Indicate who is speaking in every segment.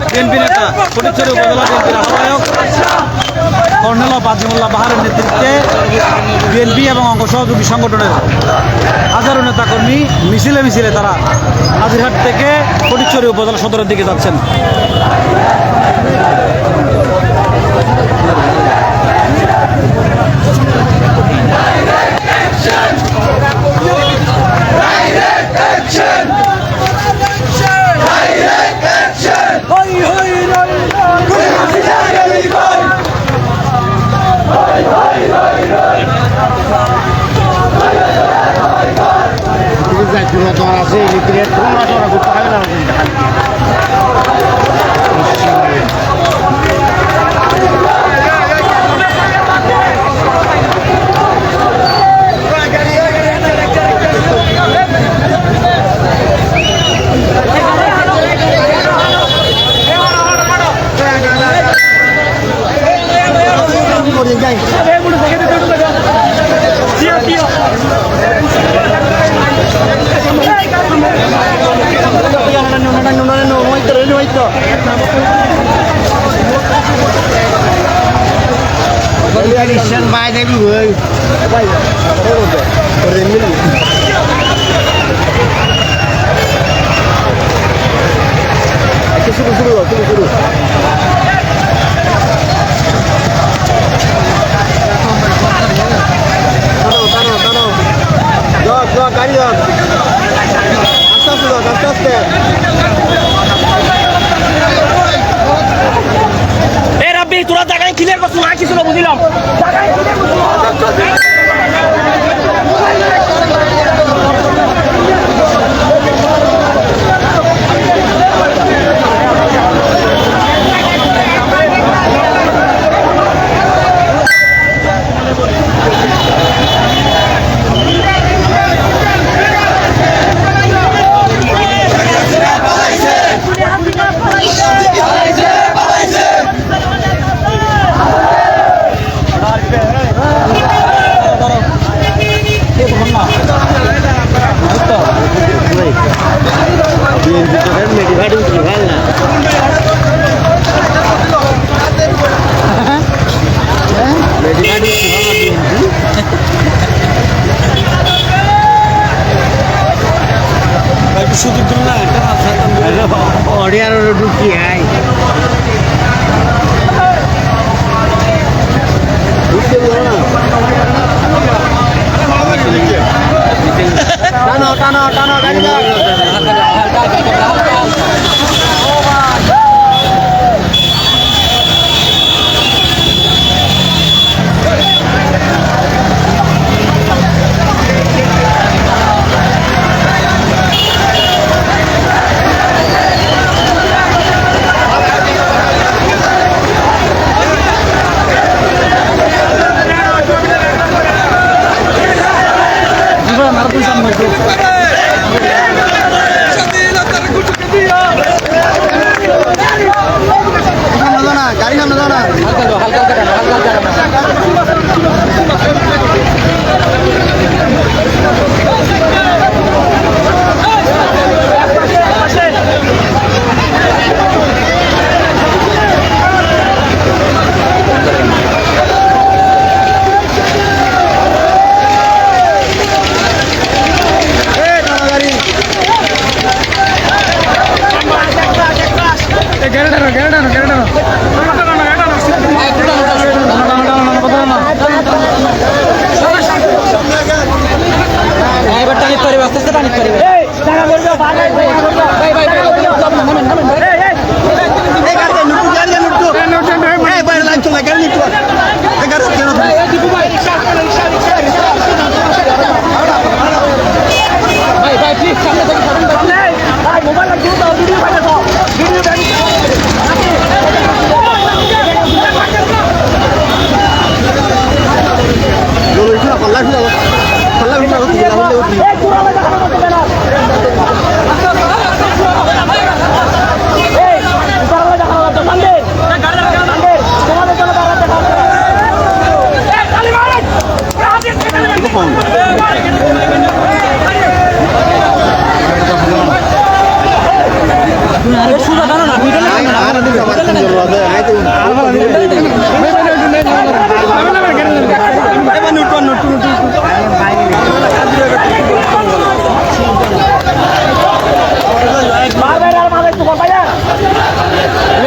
Speaker 1: BNP নেতা ফটিকছড়ি উপজেলা বিএনপির আহ্বায়ক কর্নেল আজিমুল্লাহ বাহারের নেতৃত্বে বিএনপি এবং অঙ্গ সহযোগী সংগঠনের হাজারো নেতাকর্মী মিছিলে মিছিলে তারা হাজিরহাট থেকে ফটিকছড়ি উপজেলা সদরের দিকে যাচ্ছেন।
Speaker 2: তোরা জায়গায় ক্লিয়ার করছো না কিছু বুঝলাম টানো টানো গাড়ি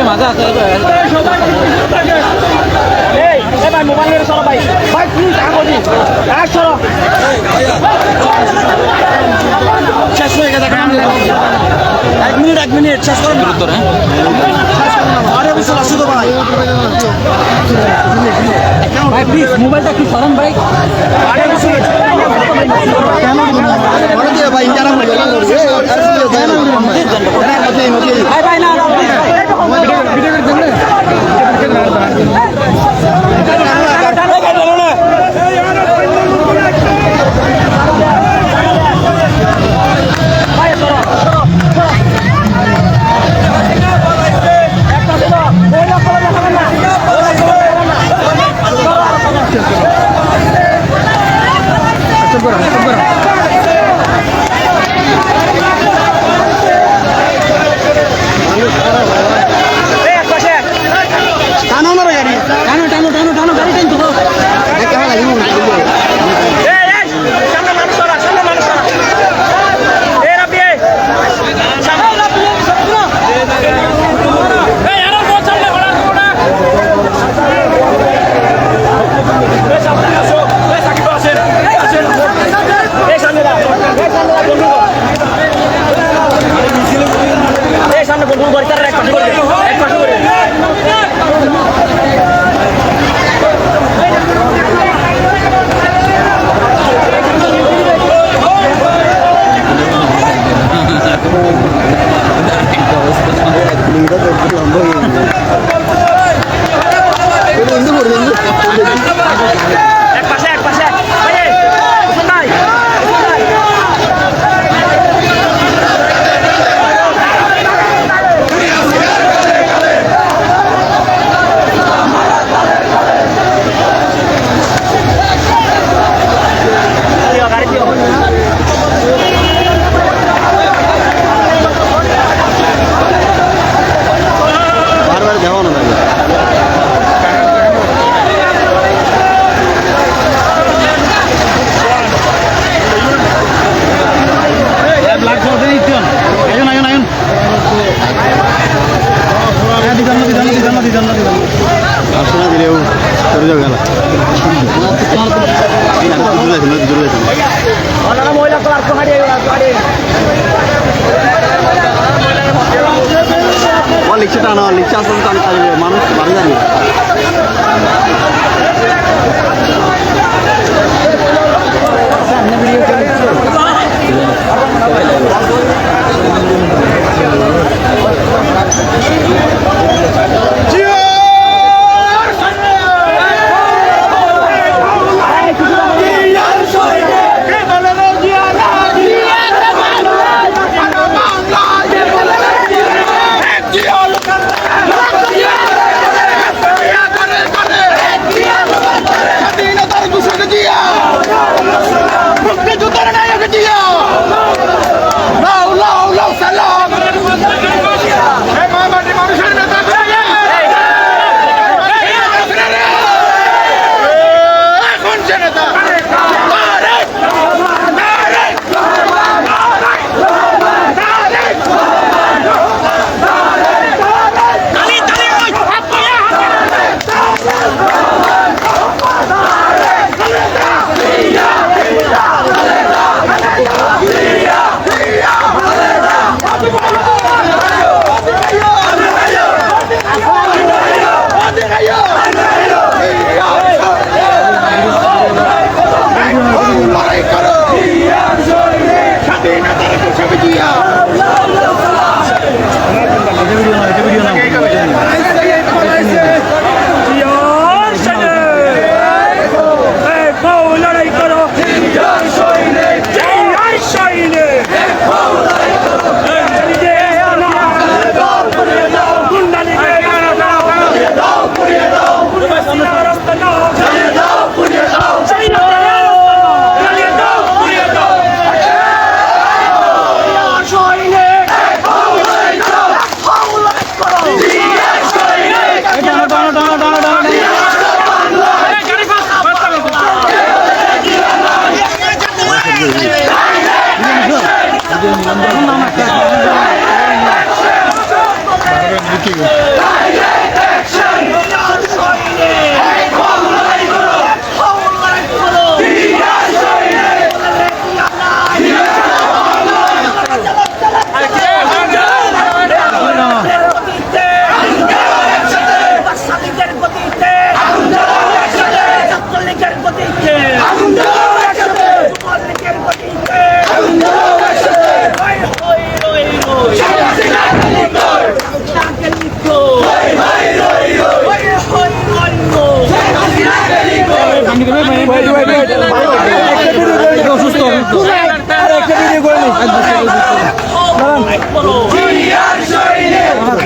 Speaker 1: মাজা আছে
Speaker 2: ভাই মোবাইল নিয়ে চলো ভাই ভাই প্লিজ আগদি আগ চলো শেষ হয়ে গেছে এক মিনিট শেষ করুন
Speaker 1: উত্তর হ্যাঁ
Speaker 2: আরে বিশাল আসো তো ভাই ভাই প্লিজ মোবাইলটা কি সরান ভাই আরে বিশাল ভাই ইন্টারা ভাই ভাই না সামনে বন্ধু বাড়ি তার এক পাশে করে এক পাশে ভাই মহিলা তো আর লিখছে টানা লিখছে আসলে মানুষ বাড়ি জানি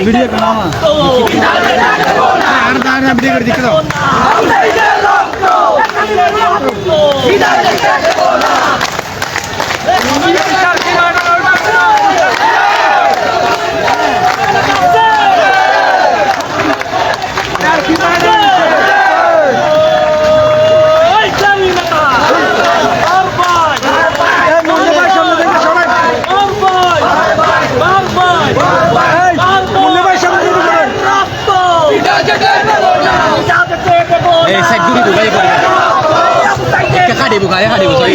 Speaker 1: ভিডিও করো না আর ভিডিও করে দেখে দাও
Speaker 2: এই সাইড দূরে বুঝাই পড়ি একটা কাটি বুঝাই কাটি বুঝাই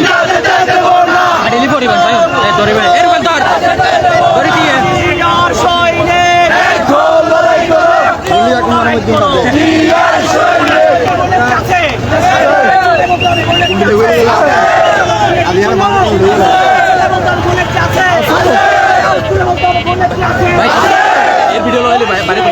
Speaker 2: কাটিলি পড়িবেন ভাই এই ধরিবেন এরকম ধর ধরি দিয়ে আর সইনে গোল লড়াই করে ইন্ডিয়া কুমার মধ্যে আর সইনে কাছে আমি আর মান ভাই এই ভিডিও লইলে ভাই বাড়ি তো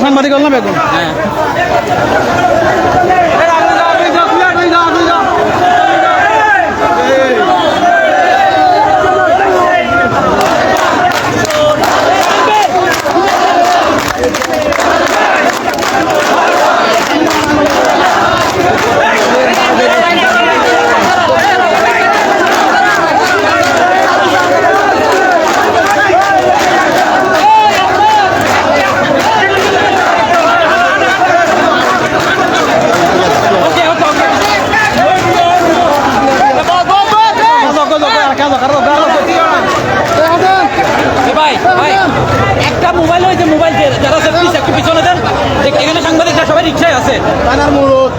Speaker 2: সাংবাদিক না বেগুন একটা মোবাইল হয়েছে মোবাইল যারা একটু পিছনে দেন এখানে সাংবাদিকরা সবাই রিক্সায় আছে টানার মুরুদ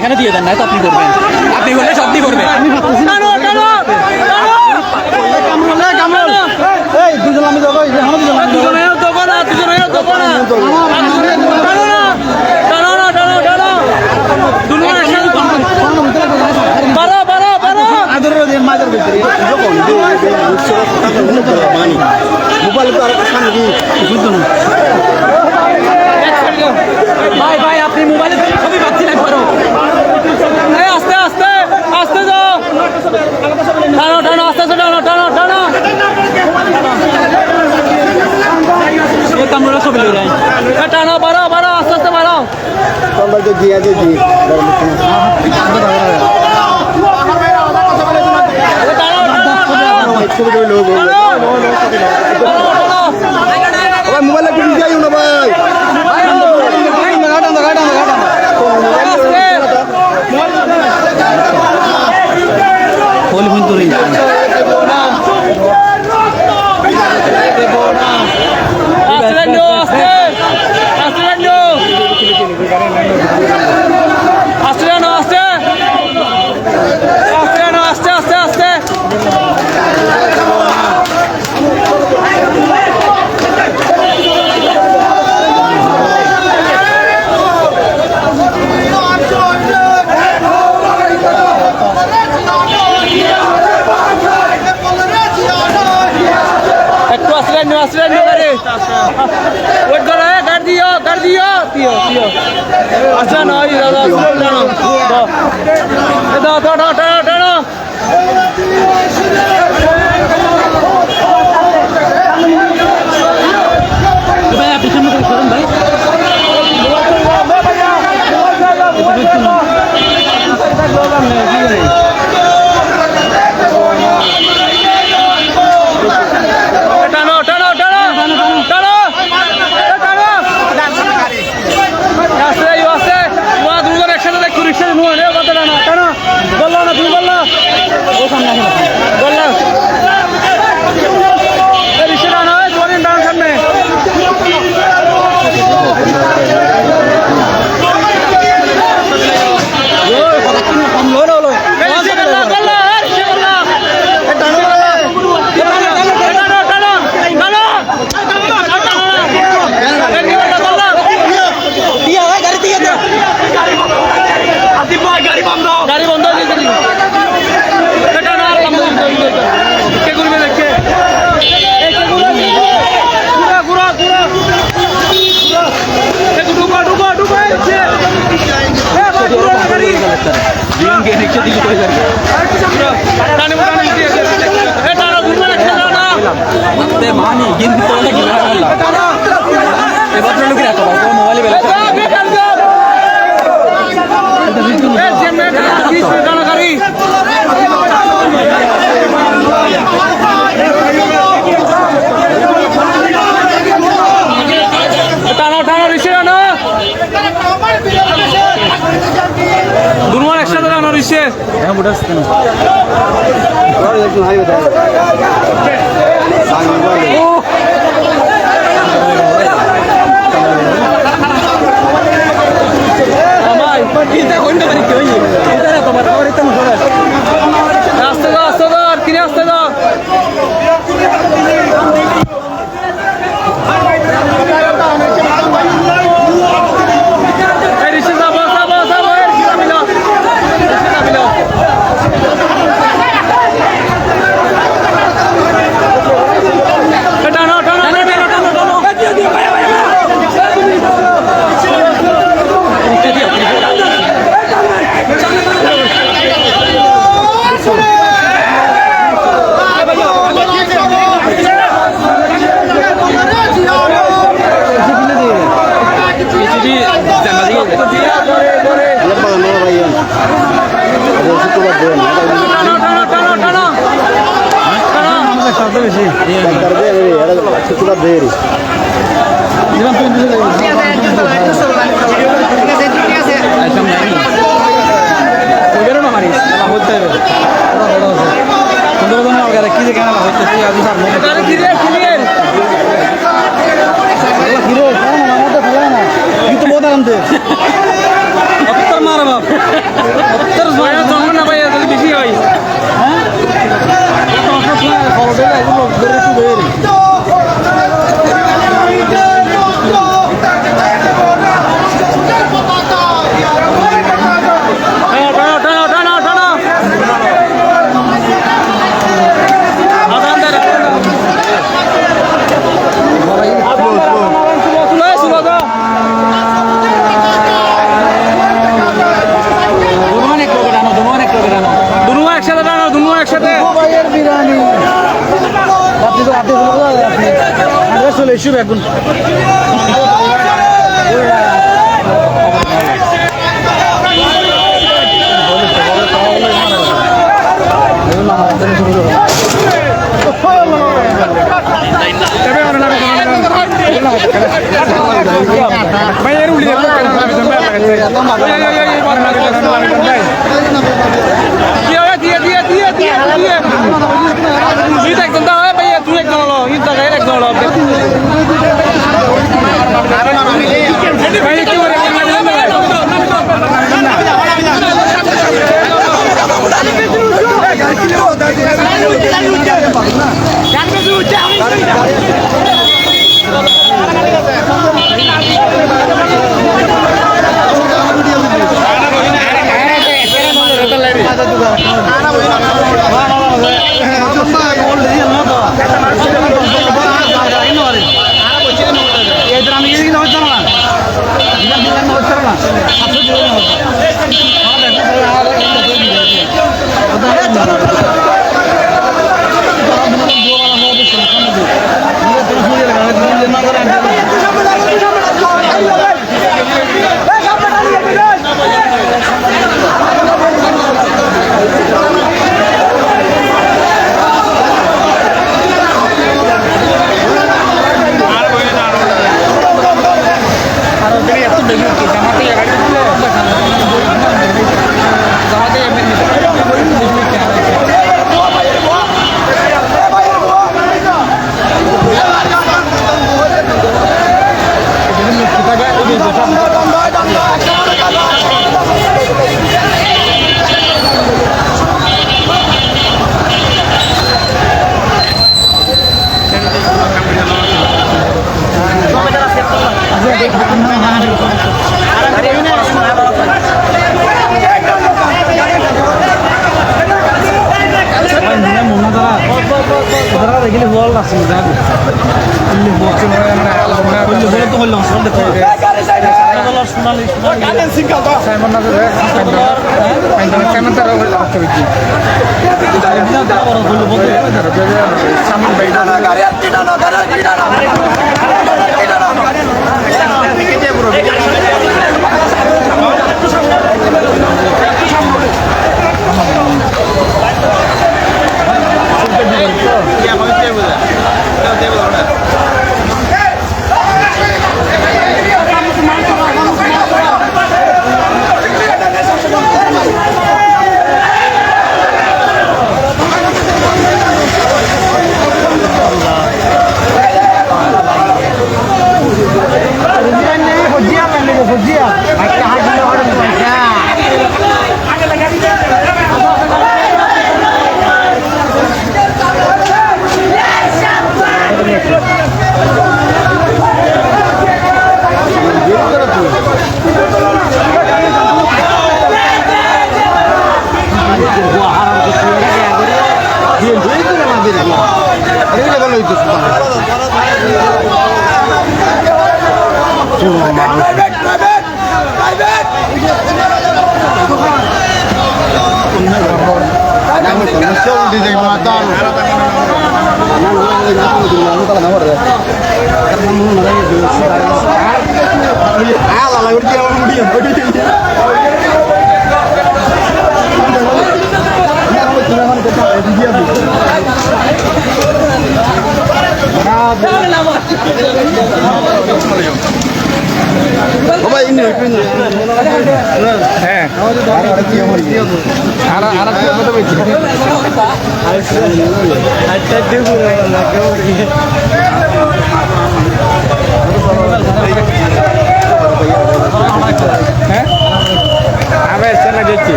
Speaker 2: এখানে দিয়ে দেন না তো আপনি করবেন আপনি করলে সব দিয়ে করবেন
Speaker 1: এই দুজন আমি যাবো দুজন মোবাইল তো আর সামনে
Speaker 2: ভাই ভাই আপনি মোবাইলে ছবি পাচ্ছি না করো আস্তে আস্তে আস্তে যাও টানো টানো আস্তে আস্তে টানো টানো টানো এই কামড়া সব লই যায় টানো বাড়াও বাড়াও আস্তে আস্তে বাড়াও
Speaker 1: তোমরা তো দিয়ে দিয়ে দিয়ে মোবাইল একটু যাই না ভাই মার বাপ ভাইয়ের বিরিয়ানি আপনি তো রাতে চলে এসব এখন
Speaker 3: ভাইয়ের উলি একজন দাও ভাইয়া তুই একজন হলো ঈদ জায়গায় একজন হলো ভাই কি করে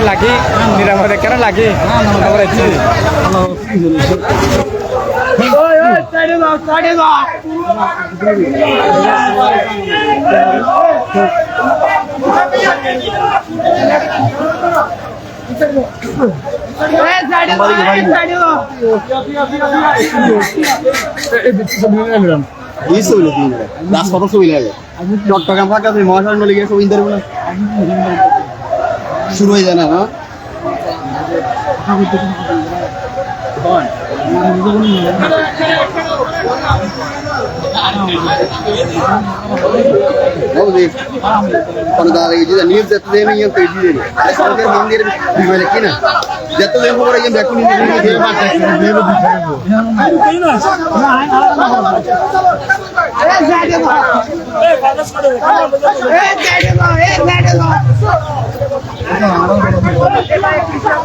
Speaker 3: lagi niramah karena lagi
Speaker 4: শুরু হয়ে যায় না Houve quando dá lei de nível de tudo em perdido. Aí só que não dele mas aqui né. Já tô vendo agora ainda com ninguém de mata.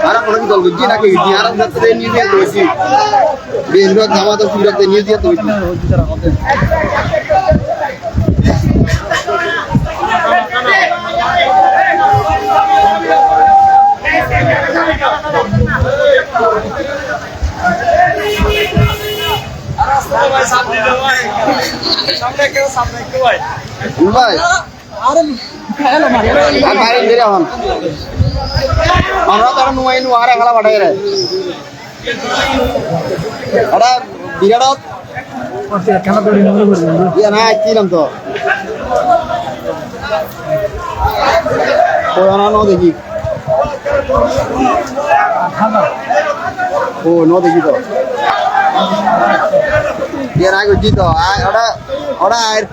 Speaker 4: Ara কোনো দল গজি না কি আর যাতে নিয়ে দিয়ে দইছি বেন্দ্র জামাত সুরতে নিয়ে দিয়ে দইছি ভাই আরে মেরে হন আমরা তো নুয়াই নুয়ারে খেলা পাঠাই রে আরে বিরাট
Speaker 3: খেলা দড়ি নজর করবেন
Speaker 4: ইয়া না কি নাম তো ও না নো দেখি ও নো দেখি তো ইয়া না গজি তো ওরা ওরা আর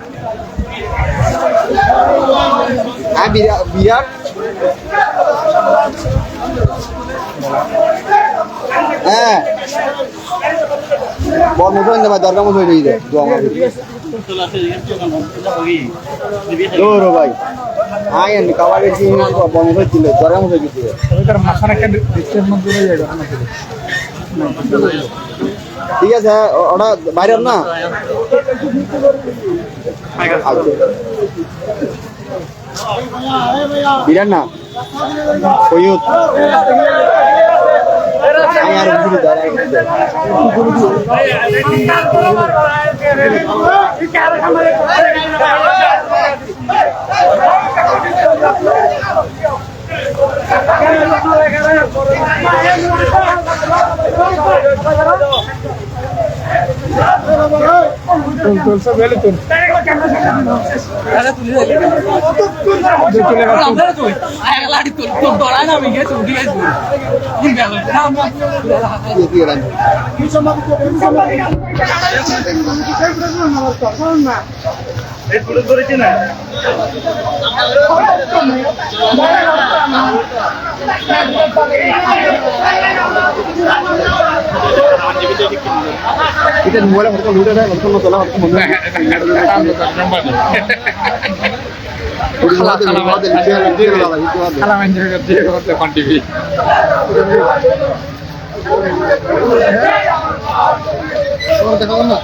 Speaker 4: বিরাট হ্যাঁ বড় মতো হইতে ভাই দরকার মতো হয়ে যায় দোয়া আমার দৌড়ো ভাই আয়েন কাবাবের কি বড় মতো ছিল দরকার মতো হয়ে গেছে
Speaker 3: ওইটার মাথার একটা ডিস্টেন্স মধ্যে হয়ে যাবে
Speaker 4: ঠিক আছে ওটা বাইরে না বিরাট না সৈয়দ আমি আর ঘুরে দাঁড়াই
Speaker 3: চলছে বেলে তুল
Speaker 4: এটা মোবাইলে হয়তো লুটে দেয় হয়তো না তোলা হয়তো মনে
Speaker 3: খেলা ম্যানেজার দিয়ে করতে কন্টিনিউ
Speaker 4: দেখাবো না